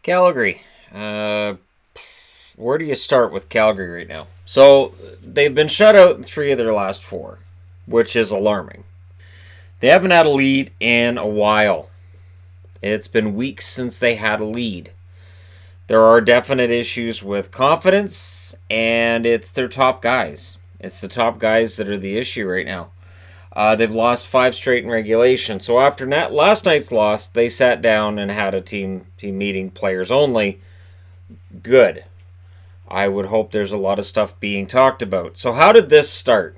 Calgary. Where do you start with Calgary right now? So they've been shut out in 3 of their last 4, which is alarming. They haven't had a lead in a while. It's been weeks since they had a lead. There are definite issues with confidence, and it's their top guys. It's the top guys that are the issue right now. They've lost 5 straight in regulation. So after last night's loss, they sat down and had a team meeting, players only. Good. I would hope there's a lot of stuff being talked about. So how did this start?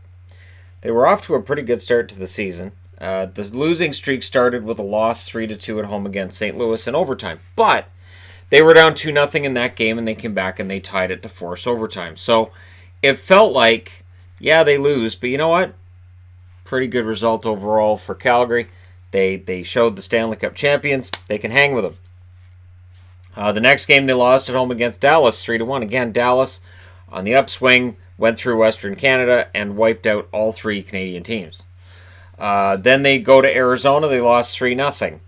They were off to a pretty good start to the season. The losing streak started with a loss 3-2 at home against St. Louis in overtime. But they were down 2-0 in that game, and they came back and they tied it to force overtime. So it felt like, yeah, they lose, but you know what? Pretty good result overall for Calgary. They showed the Stanley Cup champions they can hang with them. The next game they lost at home against Dallas 3-1. Again, Dallas on the upswing went through Western Canada and wiped out all 3 Canadian teams. Then they go to Arizona. They lost 3-0.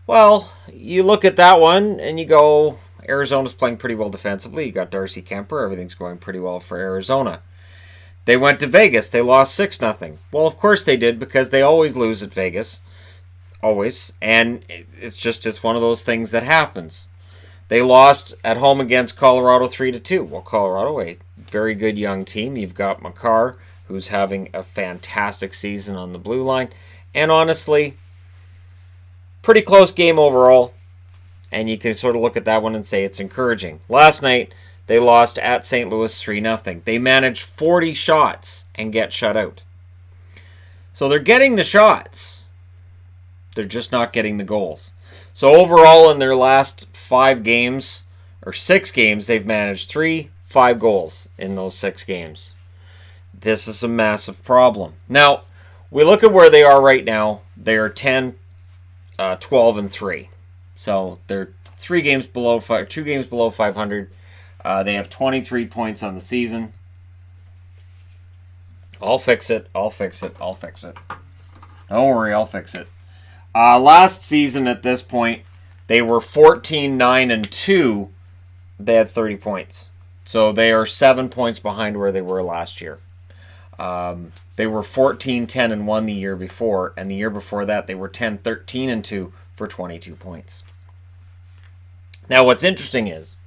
Well, you look at that one and you go, Arizona's playing pretty well defensively. You got Darcy Kemper. Everything's going pretty well for Arizona. They went to Vegas. They lost 6-0. Well, of course they did, because they always lose at Vegas. Always. And it's one of those things that happens. They lost at home against Colorado 3-2. Well, Colorado, a very good young team. You've got Makar, who's having a fantastic season on the blue line. And honestly, pretty close game overall. And you can sort of look at that one and say it's encouraging. Last night, they lost at St. Louis 3-0. They managed 40 shots and get shut out. So they're getting the shots. They're just not getting the goals. So overall, in their last 5 games, or 6 games, they've managed 5 goals in those 6 games. This is a massive problem. Now, we look at where they are right now. They are 10, 12, and 3. So they're 2 games below 500. They have 23 points on the season. I'll fix it. Don't worry, I'll fix it. Last season at this point, they were 14-9-2. They had 30 points. So they are 7 points behind where they were last year. They were 14-10-1 the year before, and the year before that they were 10-13-2 for 22 points. Now what's interesting is,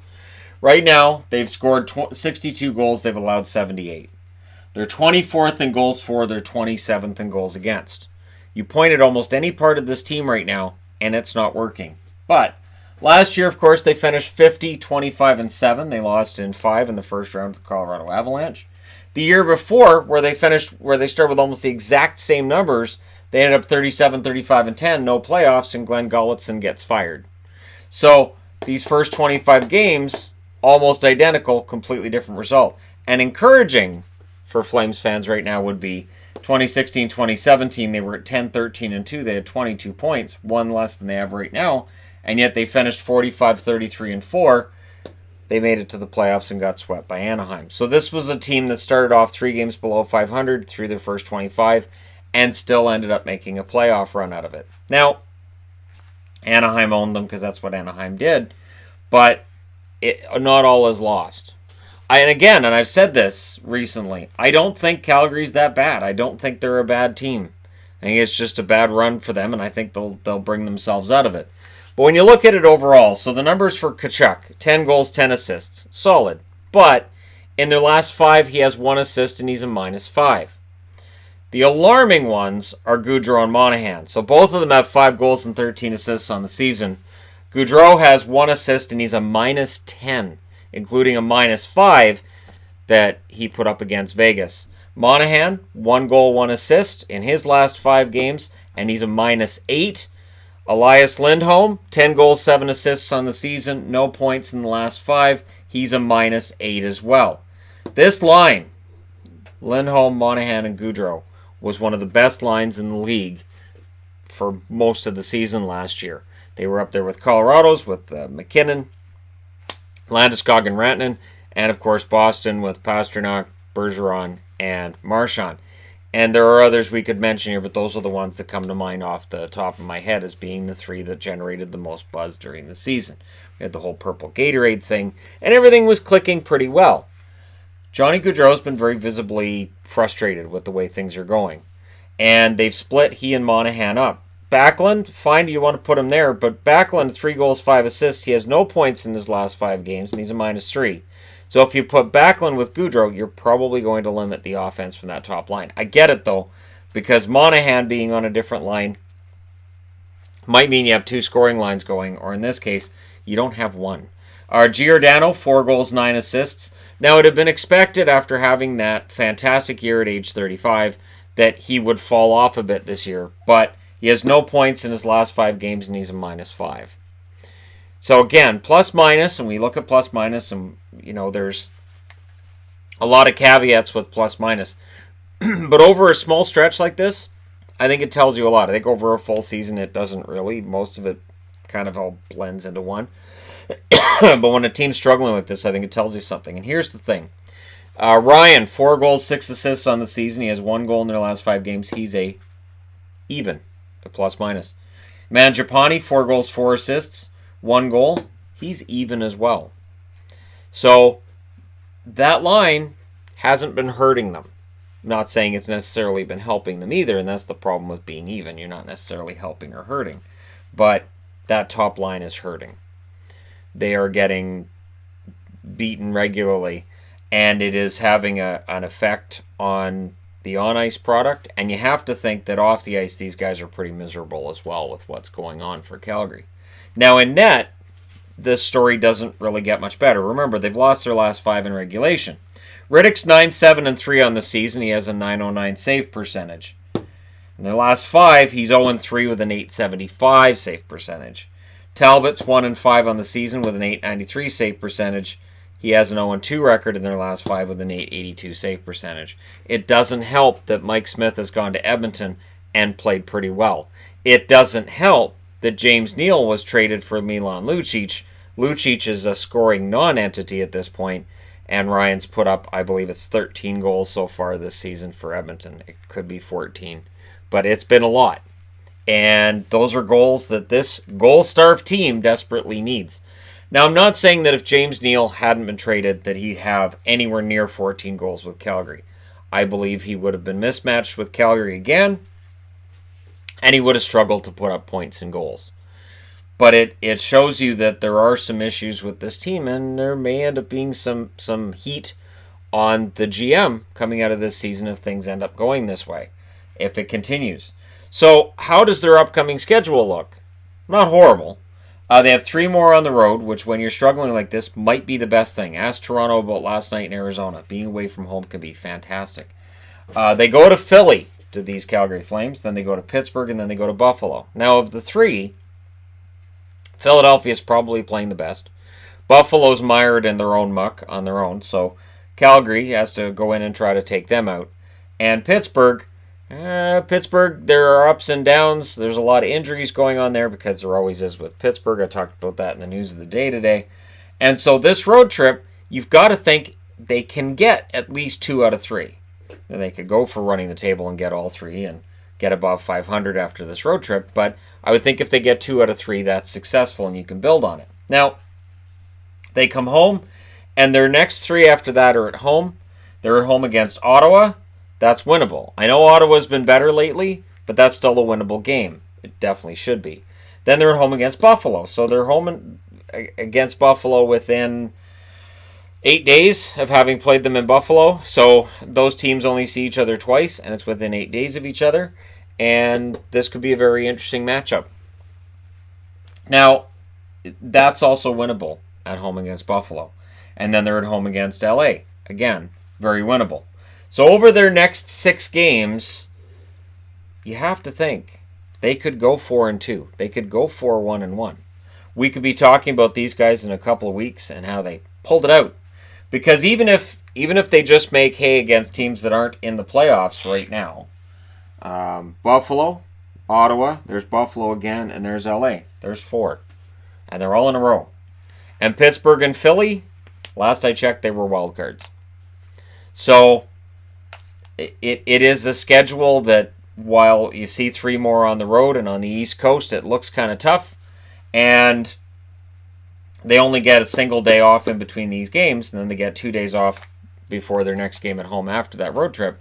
right now, they've scored 62 goals. They've allowed 78. They're 24th in goals for. They're 27th in goals against. You point at almost any part of this team right now, and it's not working. But last year, of course, they finished 50, 25, and 7. They lost in 5 in the first round to the Colorado Avalanche. The year before, where they started with almost the exact same numbers, they ended up 37, 35, and 10. No playoffs, and Glenn Gulletson gets fired. So these first 25 games, almost identical, completely different result. And encouraging for Flames fans right now would be 2016-2017, they were at 10-13-2. They had 22 points, 1 less than they have right now, and yet they finished 45-33-4. They made it to the playoffs and got swept by Anaheim. So this was a team that started off 3 games below 500 through their first 25 and still ended up making a playoff run out of it. Now, Anaheim owned them because that's what Anaheim did, but not all is lost. And I've said this recently, I don't think Calgary's that bad. I don't think they're a bad team. I think it's just a bad run for them, and I think they'll bring themselves out of it. But when you look at it overall, so the numbers for Tkachuk, 10 goals, 10 assists, solid. But in their last 5, he has 1 assist, and he's a -5. The alarming ones are Gaudreau and Monahan. So both of them have 5 goals and 13 assists on the season. Gaudreau has 1 assist, and he's a -10, including a -5 that he put up against Vegas. Monahan, 1 goal, 1 assist in his last 5 games, and he's a -8. Elias Lindholm, 10 goals, 7 assists on the season, no points in the last 5. He's a -8 as well. This line, Lindholm, Monahan, and Gaudreau, was one of the best lines in the league for most of the season last year. They were up there with Colorado's, with McKinnon, Landeskog, and Rantanen, and of course Boston with Pastrnak, Bergeron, and Marchand. And there are others we could mention here, but those are the ones that come to mind off the top of my head as being the three that generated the most buzz during the season. We had the whole purple Gatorade thing, and everything was clicking pretty well. Johnny Gaudreau's been very visibly frustrated with the way things are going. And they've split he and Monahan up. Backlund, fine, you want to put him there, but Backlund, 3 goals, 5 assists. He has no points in his last 5 games, and he's a -3. So if you put Backlund with Gaudreau, you're probably going to limit the offense from that top line. I get it, though, because Monahan being on a different line might mean you have 2 scoring lines going, or in this case, you don't have 1. Giordano, 4 goals, 9 assists. Now, it had been expected after having that fantastic year at age 35 that he would fall off a bit this year, but he has no points in his last 5 games, and he's a -5. So again, plus minus, and we look at plus minus, and there's a lot of caveats with plus minus. But over a small stretch like this, I think it tells you a lot. I think over a full season, it doesn't really. Most of it kind of all blends into one. But when a team's struggling like this, I think it tells you something. And here's the thing. Ryan, 4 goals, 6 assists on the season. He has 1 goal in their last 5 games. He's a plus minus. Mangiapane, 4 goals, 4 assists. 1 goal, he's even as well. So that line hasn't been hurting them. I'm not saying it's necessarily been helping them either, and that's the problem with being even. You're not necessarily helping or hurting. But that top line is hurting. They are getting beaten regularly, and it is having an effect on the on-ice product, and you have to think that off the ice, these guys are pretty miserable as well with what's going on for Calgary. Now, in net, this story doesn't really get much better. Remember, they've lost their last 5 in regulation. Riddick's 9-7-3 on the season. He has a .909 save percentage. In their last 5, he's 0-3 with an .875 save percentage. Talbot's 1-5 on the season with an .893 save percentage. He has an 0-2 record in their last 5 with an .882 save percentage. It doesn't help that Mike Smith has gone to Edmonton and played pretty well. It doesn't help that James Neal was traded for Milan Lucic. Lucic is a scoring non-entity at this point, and Ryan's put up, I believe it's 13 goals so far this season for Edmonton. It could be 14, but it's been a lot. And those are goals that this goal-starved team desperately needs. Now, I'm not saying that if James Neal hadn't been traded that he'd have anywhere near 14 goals with Calgary. I believe he would have been mismatched with Calgary again, and he would have struggled to put up points and goals. But it shows you that there are some issues with this team, and there may end up being some heat on the GM coming out of this season if things end up going this way, if it continues. So how does their upcoming schedule look? Not horrible. They have 3 more on the road, which when you're struggling like this might be the best thing. Ask Toronto about last night in Arizona. Being away from home can be fantastic. They go to Philly, to these Calgary Flames, then they go to Pittsburgh, and then they go to Buffalo. Now, of the 3, Philadelphia's probably playing the best. Buffalo's mired in their own muck on their own, so Calgary has to go in and try to take them out. And Pittsburgh, there are ups and downs. There's a lot of injuries going on there, because there always is with Pittsburgh. I talked about that in the news of the day today. And so this road trip, you've got to think they can get at least 2 out of 3. And they could go for running the table and get all 3 and get above 500 after this road trip. But I would think if they get 2 out of 3, that's successful and you can build on it. Now, they come home, and their next 3 after that are at home. They're at home against Ottawa. That's winnable. I know Ottawa's been better lately, but that's still a winnable game. It definitely should be. Then they're at home against Buffalo. So they're home against Buffalo within 8 days of having played them in Buffalo. So those teams only see each other twice, and it's within 8 days of each other. And this could be a very interesting matchup. Now, that's also winnable at home against Buffalo. And then they're at home against LA. Again, very winnable. So over their next 6 games, you have to think they could go 4-2. They could go 4-1-1. We could be talking about these guys in a couple of weeks and how they pulled it out. Because even if they just make hay against teams that aren't in the playoffs right now, Buffalo, Ottawa, there's Buffalo again, and there's LA. There's 4. And they're all in a row. And Pittsburgh and Philly, last I checked, they were wild cards. So it is a schedule that, while you see 3 more on the road and on the East Coast, it looks kind of tough. And they only get a single day off in between these games, and then they get 2 days off before their next game at home after that road trip.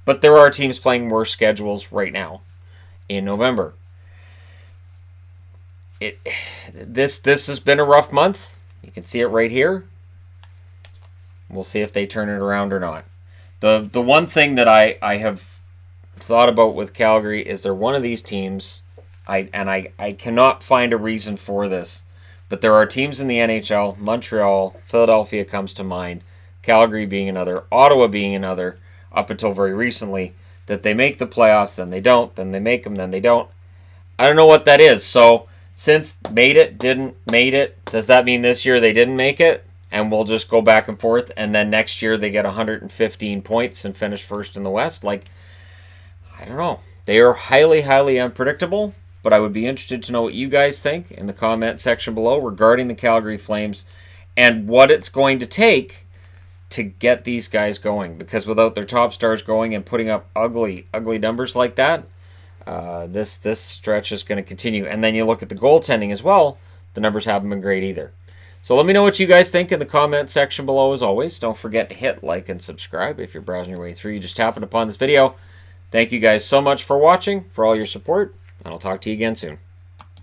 But there are teams playing worse schedules right now in November. This has been a rough month. You can see it right here. We'll see if they turn it around or not. The one thing that I have thought about with Calgary is they're one of these teams, I cannot find a reason for this, but there are teams in the NHL, Montreal, Philadelphia comes to mind, Calgary being another, Ottawa being another, up until very recently, that they make the playoffs, then they don't, then they make them, then they don't. I don't know what that is. So, since made it, didn't, made it, does that mean this year they didn't make it? And we'll just go back and forth, and then next year they get 115 points and finish first in the West? Like, I don't know. They are highly, highly unpredictable, but I would be interested to know what you guys think in the comment section below regarding the Calgary Flames and what it's going to take to get these guys going. Because without their top stars going and putting up ugly, ugly numbers like that, this stretch is going to continue. And then you look at the goaltending as well, the numbers haven't been great either. So let me know what you guys think in the comment section below as always. Don't forget to hit like and subscribe if you're browsing your way through. You just happened upon this video. Thank you guys so much for watching, for all your support, and I'll talk to you again soon.